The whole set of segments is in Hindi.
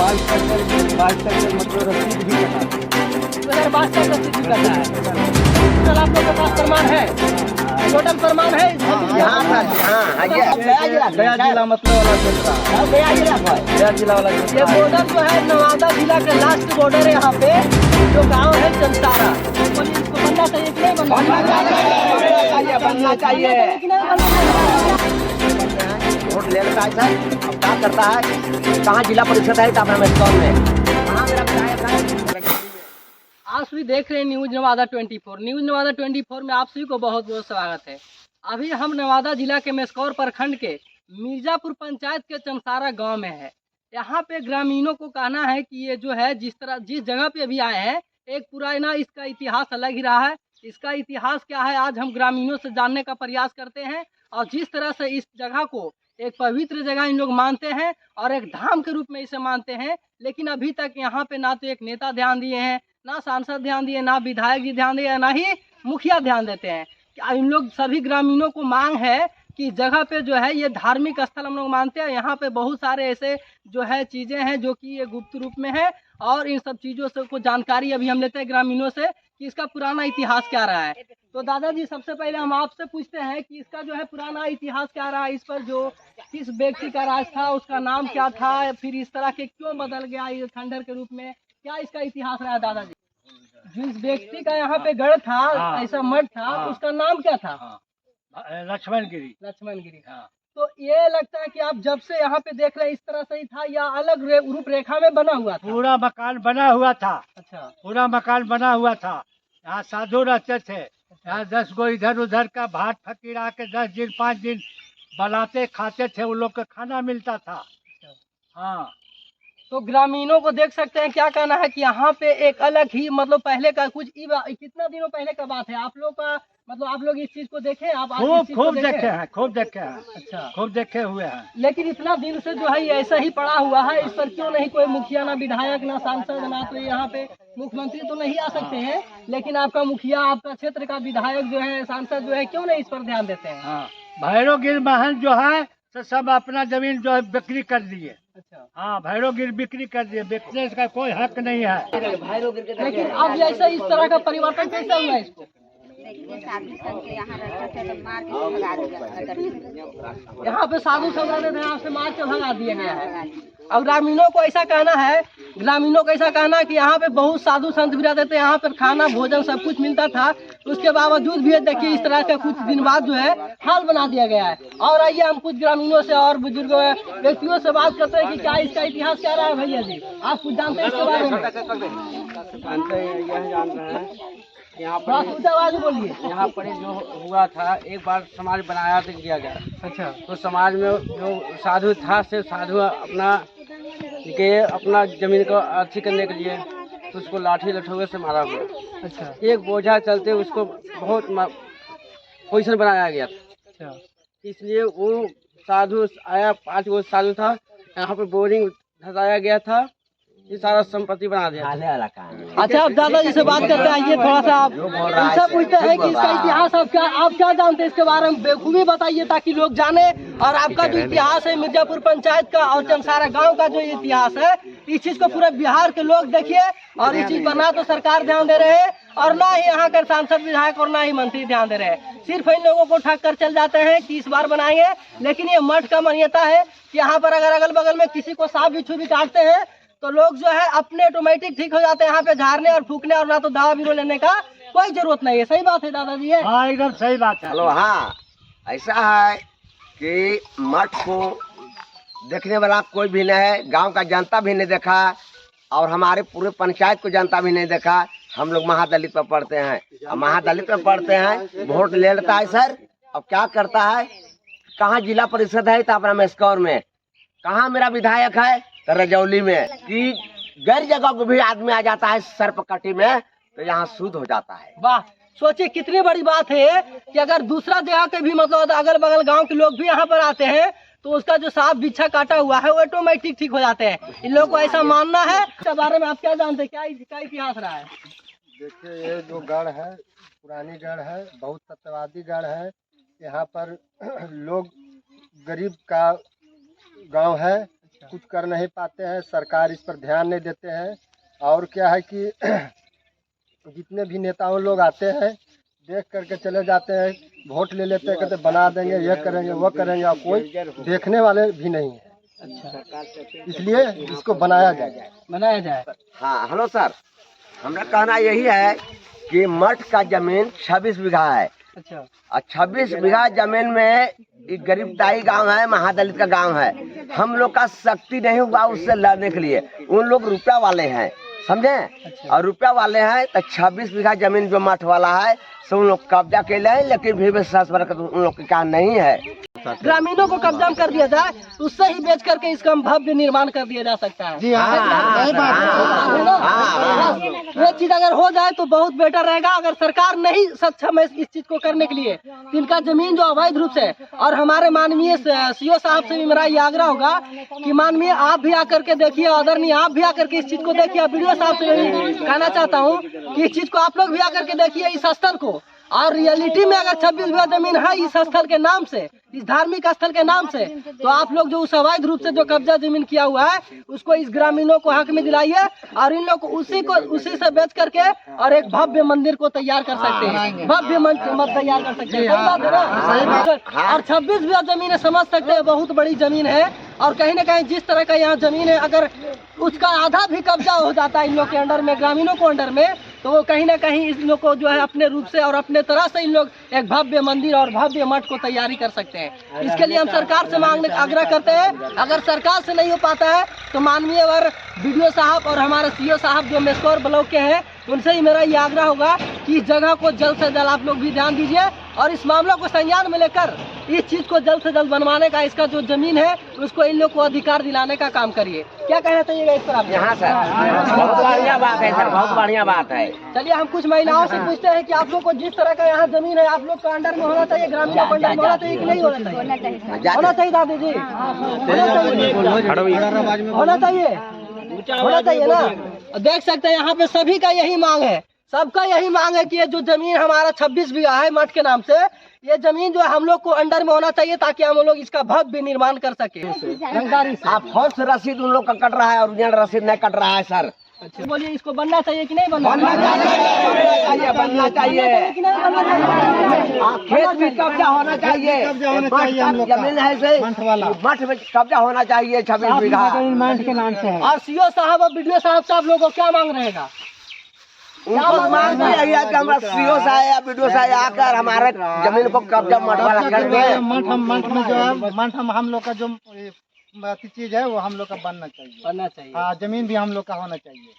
22 तक मतलब रसीद भी कटा 2022 तक रसीद भी कटा है। टोटल आप लोग के पास प्रमाण है? टोटल प्रमाण है? गया जिला मतलब वाला चलता है। गया जिला वाला ये चलता है। बॉर्डर जो है नवादा जिला का लास्ट बॉर्डर है। यहाँ पे जो गांव है चंसारा, इसको बनना चाहिए कि नहीं बनना चाहिए? कि नहीं बनना चाहिए? वोट ले लेता है सर। अब क्या करता है, कहाँ जिला परिषद है तो अपना मेस्कॉन में, कहाँ मेरा विधायक है। आप सभी देख रहे हैं न्यूज नवादा 24। न्यूज नवादा 24 में आप सभी को बहुत बहुत स्वागत है। अभी हम नवादा जिला के मेस्कौर प्रखंड के मिर्जापुर पंचायत के चंसारा गांव में है। यहाँ पे ग्रामीणों को कहना है कि ये जो है जिस जगह पे अभी आए हैं, एक पुराना इसका इतिहास अलग ही रहा है। इसका इतिहास क्या है आज हम ग्रामीणों से जानने का प्रयास करते हैं। और जिस तरह से इस जगह को एक पवित्र जगह इन लोग मानते हैं और एक धाम के रूप में इसे मानते हैं, लेकिन अभी तक यहाँ पे ना तो एक नेता ध्यान दिए हैं, ना सांसद ध्यान दिए, ना विधायक जी ध्यान दिए, ना ही मुखिया ध्यान देते हैं। इन लोग सभी ग्रामीणों को मांग है कि जगह पे जो है ये धार्मिक स्थल हम लोग मानते हैं। यहाँ पे बहुत सारे ऐसे जो है चीज़ें हैं जो कि ये गुप्त रूप में है, और इन सब चीज़ों से को जानकारी अभी हम लेते हैं ग्रामीणों से कि इसका पुराना इतिहास क्या रहा है। तो दादाजी, सबसे पहले हम आपसे पूछते हैं कि इसका जो है पुराना इतिहास क्या रहा है, इस पर जो किस व्यक्ति का राज था, उसका नाम क्या था, फिर इस तरह के क्यों बदल गया ये खंडर के रूप में, क्या इसका इतिहास रहा है दादाजी? जिस व्यक्ति का यहाँ पे गढ़ था, ऐसा मठ था, उसका नाम क्या था? लक्ष्मण गिरी। लक्ष्मण गिरी। तो ये लगता है कि आप जब से यहाँ पे देख रहे हैं इस तरह से ही था या अलग रूपरेखा में बना हुआ था? पूरा मकान बना हुआ था। अच्छा। पूरा मकान बना हुआ था। यहाँ साधु रहते थे। यहाँ 10 गो इधर उधर का भाट फकीर आके 10 दिन 5 दिन बनाते खाते थे, उन लोग का खाना मिलता था। हाँ, तो ग्रामीणों को देख सकते हैं, क्या कहना है कि यहाँ पे एक अलग ही मतलब पहले का कुछ कितना दिनों पहले का बात है आप लोग का, मतलब आप लोग इस चीज को देखे हैं? आप आज इस चीज को खूब देखे हैं, खूब देखे हैं। अच्छा, खूब देखे हुए हैं। लेकिन इतना दिन से जो है ये ऐसा ही पड़ा हुआ है, इस पर क्यों नहीं कोई मुखिया, ना विधायक, ना सांसद, ना तो यहाँ पे मुख्यमंत्री तो नहीं आ सकते हैं, लेकिन आपका मुखिया, आपका क्षेत्र का विधायक जो है, सांसद जो है, क्यों नहीं इस पर ध्यान देते हैं? हाँ, भैरव गिर महल जो है तो सब अपना जमीन जो है बिक्री कर दिए। अच्छा। हाँ, भैरव गिर बिक्री कर दिए, बेचने का कोई हक नहीं है। लेकिन अब जैसे इस तरह का परिवर्तन कैसे हुआ है इसको? यहाँ पे साधु संत रहते थे, यहाँ से मार के भगा दिया गया है। और ग्रामीणों को ऐसा कहना है, कि यहाँ पे बहुत साधु संत भी रहते थे, यहाँ पर खाना भोजन सब कुछ मिलता था, उसके बावजूद भी देखिए इस तरह का कुछ दिन बाद जो है हाल बना दिया गया है। और आइए हम कुछ ग्रामीणों से और बुजुर्ग व्यक्तियों से बात करते हैं कि क्या इसका इतिहास क्या रहा है। भैया जी, आप कुछ जानते हैं इसके बारे में? यह जान रहे हैं, यहाँ पर आवाज बोलिए। यहाँ पर जो हुआ था, एक बार समाज बनाया तो किया गया। अच्छा। तो समाज में जो साधु था, से साधु अपना जमीन को अच्छी करने के लिए तो उसको लाठी लठोगे से मारा गया। अच्छा। एक बोझा चलते उसको बहुत पोजीशन बनाया गया था। अच्छा। इसलिए वो साधु आया, 5 गो साधु था, यहाँ पर बोरिंग धसाया गया था, ये सारा संपत्ति बना दिया। अच्छा, आप दादाजी से बात करते हैं, ये थोड़ा सा आप उनसे पूछते हैं कि इसका इतिहास आप क्या जानते हैं इसके बारे में, बेखूबी बताइए ताकि लोग जाने। और आपका जो इतिहास है मिर्जापुर पंचायत का और चंसारा गांव का जो इतिहास है, इस चीज को पूरे बिहार के लोग देखिए। और इस चीज पर ना तो सरकार ध्यान दे रहे हैं और ना ही यहाँ के सांसद विधायक और ना ही मंत्री ध्यान दे रहे हैं। सिर्फ इन लोगों को ठग कर चल जाते हैं कि इस बार बनाएंगे, लेकिन ये मठ का मान्यता है कि यहाँ पर अगर अगल बगल में किसी को सांप बिच्छू भी काटते हैं तो लोग जो है अपने ऑटोमेटिक ठीक हो जाते हैं। यहाँ पे झाड़ने और फूकने और ना तो दवा बीरो लेने का कोई जरूरत नहीं है। सही बात है दादाजी? है हाँ, एकदम सही बात है। हेलो, हाँ, ऐसा है कि मठ को देखने वाला कोई भी नहीं है, गांव का जनता भी नहीं देखा और हमारे पूरे पंचायत को जनता भी नहीं देखा। हम लोग महादलित पर पढ़ते हैं, और महादलित पर पढ़ते हैं, वोट ले लेता है सर। अब क्या करता है, कहाँ जिला परिषद है तो अपना मेस्कौर में, कहाँ मेरा विधायक है तो रजौली में, कि गैर जगह को भी आदमी आ जाता है सर्पकटी में, तो यहाँ शुद्ध हो जाता है। वाह, सोचिए कितनी बड़ी बात है कि अगर दूसरा जगह के भी मतलब अगल बगल गांव के लोग भी यहाँ पर आते हैं तो उसका जो सांप बिच्छा काटा हुआ है वो ऑटोमेटिक ठीक हो जाते हैं। इन लोगों को ऐसा मानना है। इसके बारे में आप क्या जानते हैं, क्या इसका इतिहास रहा है? देखिए, ये जो गढ़ है पुरानी गढ़ है, बहुत सत्यवादी गढ़ है। यहाँ पर लोग गरीब का गांव है, कुछ कर नहीं पाते हैं, सरकार इस पर ध्यान नहीं देते हैं। और क्या है कि जितने भी नेताओं लोग आते हैं देख करके चले जाते हैं, वोट ले लेते हैं, कहते बना देंगे, ये करेंगे वो करेंगे, और कोई देखने वाले भी नहीं है। इसलिए इसको बनाया जाए। हाँ हेलो सर, हमारा कहना यही है कि मठ का जमीन 26 बीघा है। अच्छा। और 26 बीघा जमीन में एक गरीबताई गांव है, महादलित का गांव है। हम लोग का शक्ति नहीं हुआ उससे लड़ने के लिए। उन लोग रुपया वाले हैं, समझे? और रुपया वाले हैं तो 26 बीघा जमीन जो मठ वाला है सो उन लोग कब्जा के लिए, लेकिन भी उन लोग के काम नहीं है। ग्रामीणों को कब्जा कर दिया जाए, उससे ही बेच करके इसका भव्य निर्माण कर दिया जा सकता है। जी हाँ, सही बात है। ये चीज अगर हो जाए तो बहुत बेटर रहेगा। अगर सरकार नहीं सक्षम है इस चीज को करने के लिए, इनका जमीन जो अवैध रूप से, और हमारे माननीय सीओ साहब से भी मेरा ये आग्रह होगा कि माननीय आप भी आकर के देखिए, आदरणीय आप भी आकर के इस चीज को देखिए। वीडियो साहब से भी कहना चाहता हूँ कि इस चीज को आप लोग भी आकर के देखिए, इस स्थल को। और रियलिटी में अगर 26 बीघा जमीन है इस स्थल के नाम से, इस धार्मिक स्थल के नाम से, तो आप लोग जो उस अवैध रूप से जो कब्जा जमीन किया हुआ है उसको इस ग्रामीणों को हक में दिलाइए, और इन लोग को उसी से बेच करके और एक भव्य मंदिर को तैयार कर सकते हैं, भव्य मंदिर तैयार कर सकते हैं। सही बात है ना? और 26 बीघा जमीन है, समझ सकते हैं बहुत बड़ी जमीन है। और कहीं ना कहीं जिस तरह का यहाँ जमीन है, अगर उसका आधा भी कब्जा हो जाता है इन लोग के अंडर में, ग्रामीणों को अंडर में, तो वो कहीं ना कहीं इस लोग को जो है अपने रूप से और अपने तरह से इन लोग एक भव्य मंदिर और भव्य मठ को तैयारी कर सकते हैं। इसके लिए हम सरकार से मांगने आग्रह करते हैं। अगर सरकार से नहीं हो पाता है तो माननीय बीडीओ साहब और हमारे सीओ साहब जो मेस्कोर ब्लॉक के हैं, उनसे ही मेरा ये आग्रह होगा कि इस जगह को जल्द से जल्द आप लोग भी ध्यान दीजिए और इस मामला को संज्ञान में लेकर इस चीज को जल्द से जल्द बनवाने का, इसका जो जमीन है उसको इन लोग को अधिकार दिलाने का काम करिए। क्या कहना चाहिएगा इस पर आप? यहाँ सर बहुत बढ़िया बात है सर, बहुत बढ़िया बात है। चलिए हम कुछ महिलाओं से पूछते हैं कि आप लोग को जिस तरह का यहाँ जमीन है आप लोग का अंडर में होना चाहिए, ग्रामीणों को अंडर में होना चाहिए कि नहीं होना चाहिए? होना चाहिए दादी जी, होना चाहिए ना। देख सकते हैं यहाँ पे सभी का यही मांग है, सबका यही मांग है कि ये जो जमीन हमारा 26 बीघा है मठ के नाम से, ये जमीन जो है हम लोग को अंडर में होना चाहिए ताकि हम लोग इसका भव्य निर्माण कर सके। रंगदारी से आप फौज से रसीद उन लोग का कट रहा है, ओरिजिनल रसीद नहीं कट रहा है सर। अच्छा बोलिए, इसको बनना चाहिए कि नहीं बनना चाहिए? बनना चाहिए कि नहीं बनना चाहिए? खेत में कब्जा होना चाहिए, जमीन है से मठ में कब्जा होना चाहिए 26 बीघा मठ के नाम से। और सीओ साहब और बीडीओ साहब से आप लोगों को क्या मांग रहेगा? उनको मांग भी यही है कि हमारा सीओ साहब या बीडीओ साहब आकर हमारे जमीन को कब्जा मठ वाला कर दे। मठ में जो है मठ हम लोग का जो चीज है वो हम लोग का बनना चाहिए। हाँ, जमीन भी हम लोग का होना चाहिए।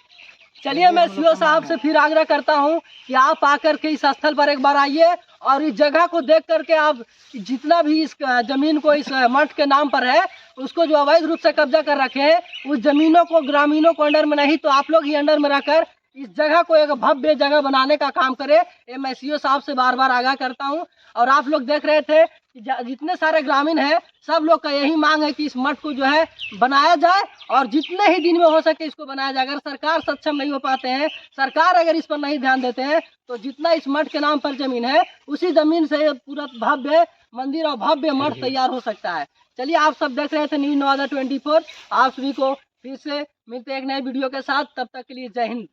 चलिए मैं सीओ साहब से फिर आग्रह करता हूँ कि आप आकर के इस स्थल पर एक बार आइए और इस जगह को देख करके आप जितना भी इस जमीन को इस मठ के नाम पर है उसको जो अवैध रूप से कब्जा कर रखे हैं, उस जमीनों को ग्रामीणों को अंडर में नहीं तो आप लोग ही अंडर में रहकर इस जगह को एक भव्य जगह बनाने का काम करे। ये मैं सीओ साहब से बार बार आगाह करता हूं। और आप लोग देख रहे थे कि जितने सारे ग्रामीण हैं सब लोग का यही मांग है कि इस मठ को जो है बनाया जाए और जितने ही दिन में हो सके इसको बनाया जाए। अगर सरकार सक्षम नहीं हो पाते हैं, सरकार अगर इस पर नहीं ध्यान देते हैं, तो जितना इस मठ के नाम पर जमीन है उसी जमीन से पूरा भव्य मंदिर और भव्य मठ तैयार हो सकता है। चलिए आप सब देख रहे थे न्यूज़ नवादा 24। आप सभी को फिर से मिलते हैं एक नए वीडियो के साथ, तब तक के लिए जय हिंद।